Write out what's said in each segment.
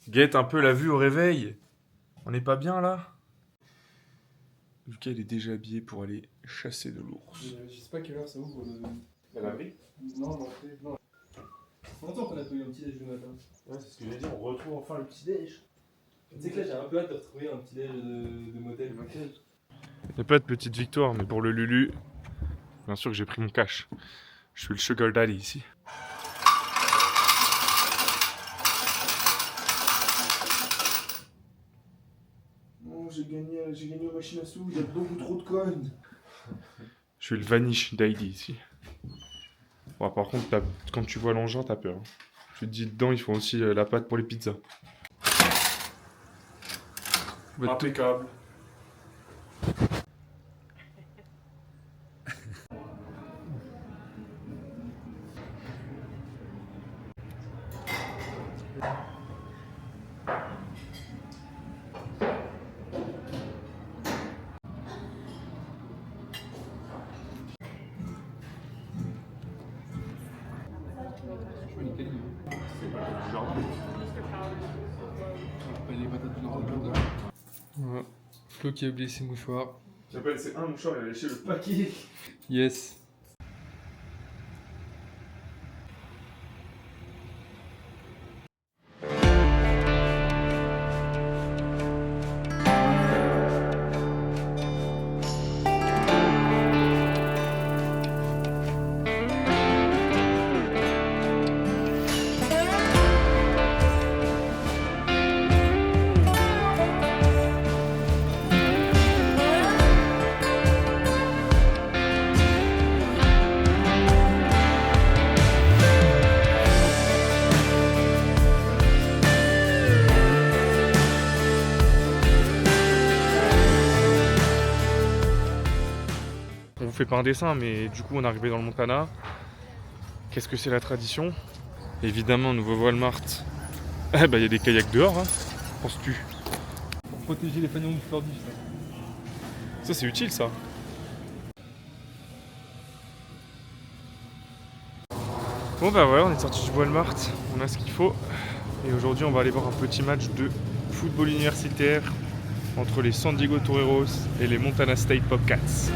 Guette un peu la vue au réveil. On n'est pas bien là? Lucas il est déjà habillé pour aller chasser de l'ours. Je sais pas quelle heure ça ouvre. À l'abri? Non, non. Longtemps qu'on a pas eu un petit déj le matin. Ouais, c'est ce que j'ai dit, on retrouve enfin le petit déj. Tu sais que là j'ai un peu hâte de retrouver un petit déj de motel. Il n'y a pas de petite victoire, mais pour le Lulu, bien sûr que j'ai pris mon cash. Je suis le sugar daddy ici. Non, j'ai gagné aux machines à sous, il y a beaucoup trop de coins. Je suis le vanish daddy ici. Bon, par contre, quand tu vois l'engin, t'as peur. Tu te dis dedans, ils font aussi la pâte pour les pizzas. Impeccable. Les patates dans le jardin. Voilà. Flo qui a oublié ses mouchoirs. J'appelle, c'est un mouchoir, il a lâché le paquet. Yes. On vous fait pas un dessin, mais du coup on est arrivé dans le Montana. Qu'est-ce que c'est la tradition? Évidemment, nouveau Walmart. Eh bah, il y a des kayaks dehors, hein. Penses-tu? Pour protéger les fanions du Flordish. Ça, c'est utile, ça. Bon, bah voilà, on est sorti du Walmart. On a ce qu'il faut. Et aujourd'hui, on va aller voir un petit match de football universitaire entre les San Diego Toreros et les Montana State Bobcats.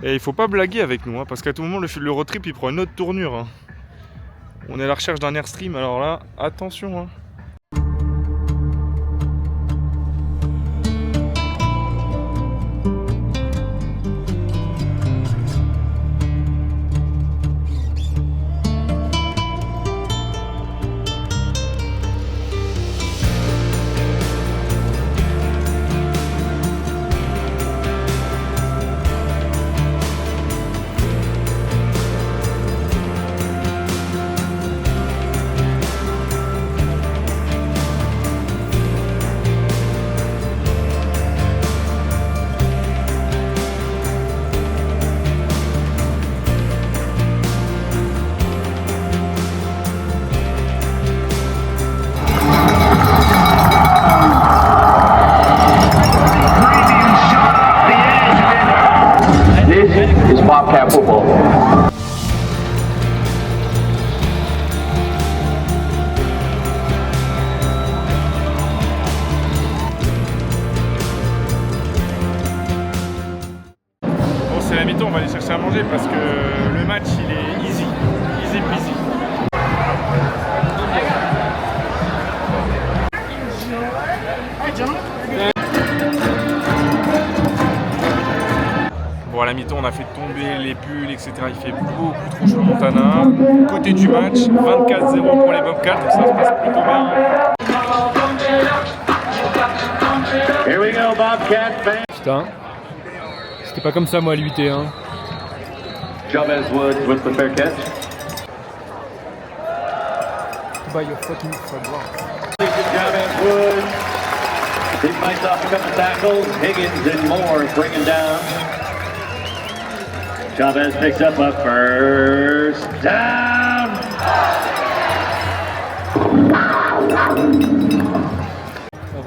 Et il faut pas blaguer avec nous, hein, parce qu'à tout moment le road trip il prend une autre tournure. Hein. On est à la recherche d'un airstream, alors là, attention. Hein. Bobcat football. Bon, c'est la mi-temps, on va aller chercher à manger parce que le match il est easy peasy. Bon, à la mi-temps, on a fait tomber les pulls, etc. Il fait beaucoup trop chaud au Montana. Côté du match, 24-0 pour les Bobcats, donc ça se passe plutôt bien. Here we go, Bobcat fans. Putain. C'était pas comme ça moi à l'UT, hein. Chavez Woods with the fair catch. By your fucking football. Chavez Woods. He fights off a couple tackles. Higgins and Moore bring him down. Chavez picks up a first down.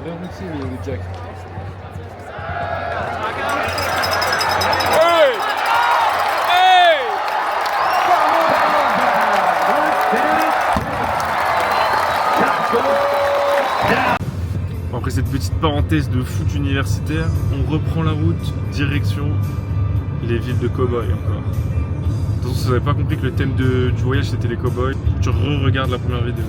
bien routier, le Jack. Hey! Hey! Bon, après cette petite parenthèse de foot universitaire, on reprend la route, direction les villes de cow-boys encore. De toute façon, si vous n'avez pas compris que le thème du voyage c'était les cow-boys, tu re-regardes la première vidéo.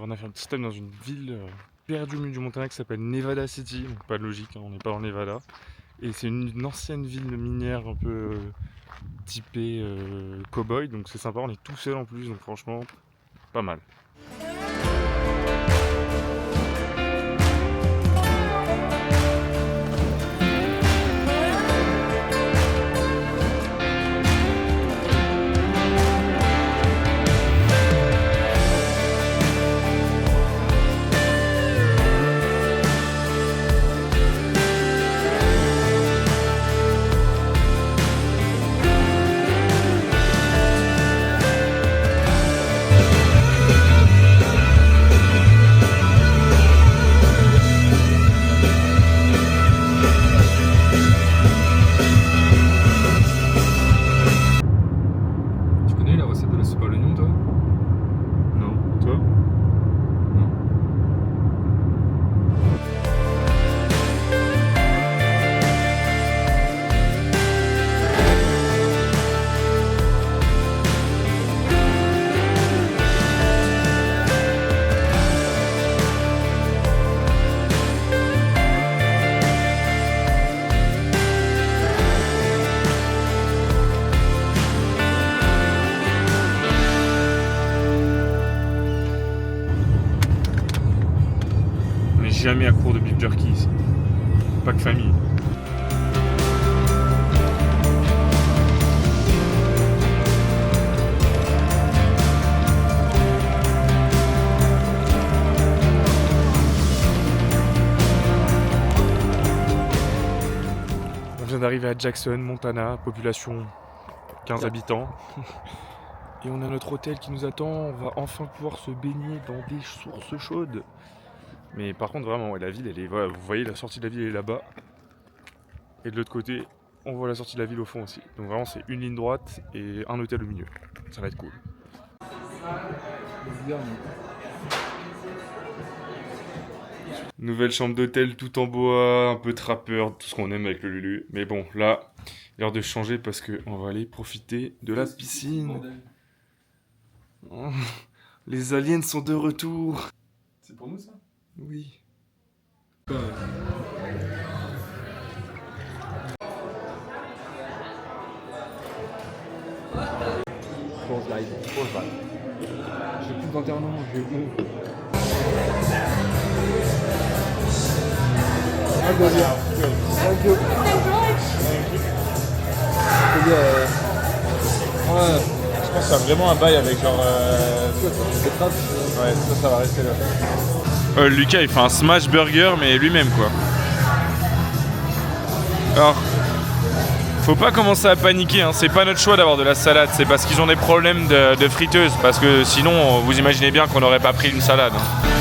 On a fait un petit stop dans une ville perdue au milieu du Montana qui s'appelle Nevada City. Donc pas de logique, hein, on n'est pas dans Nevada. Et c'est une ancienne ville minière un peu typée cow-boy, donc c'est sympa, on est tout seul en plus, donc franchement, pas mal. Jamais à court de beef jerky ici. Pas que famille. On vient d'arriver à Jackson, Montana, population 15 habitants. Et on a notre hôtel qui nous attend, on va enfin pouvoir se baigner dans des sources chaudes. Mais par contre vraiment, ouais, la ville, elle est, voilà, vous voyez la sortie de la ville est là-bas. Et de l'autre côté, on voit la sortie de la ville au fond aussi. Donc vraiment c'est une ligne droite et un hôtel au milieu. Ça va être cool. Nouvelle chambre d'hôtel tout en bois, un peu trappeur, tout ce qu'on aime avec le Lulu. Mais bon, là, l'heure de changer parce qu'on va aller profiter de la piscine. Oh, les aliens sont de retour. C'est pour nous ça? Oui. J'ai plus de 21 ans, j'ai honte. Je pense que ça a vraiment un bail avec genre. Ouais, ça va rester là. Lucas il fait un smash burger mais lui-même quoi. Alors, Faut pas commencer à paniquer, hein. C'est pas notre choix d'avoir de la salade, c'est parce qu'ils ont des problèmes de friteuse. Parce que sinon, vous imaginez bien qu'on n'aurait pas pris une salade. Hein.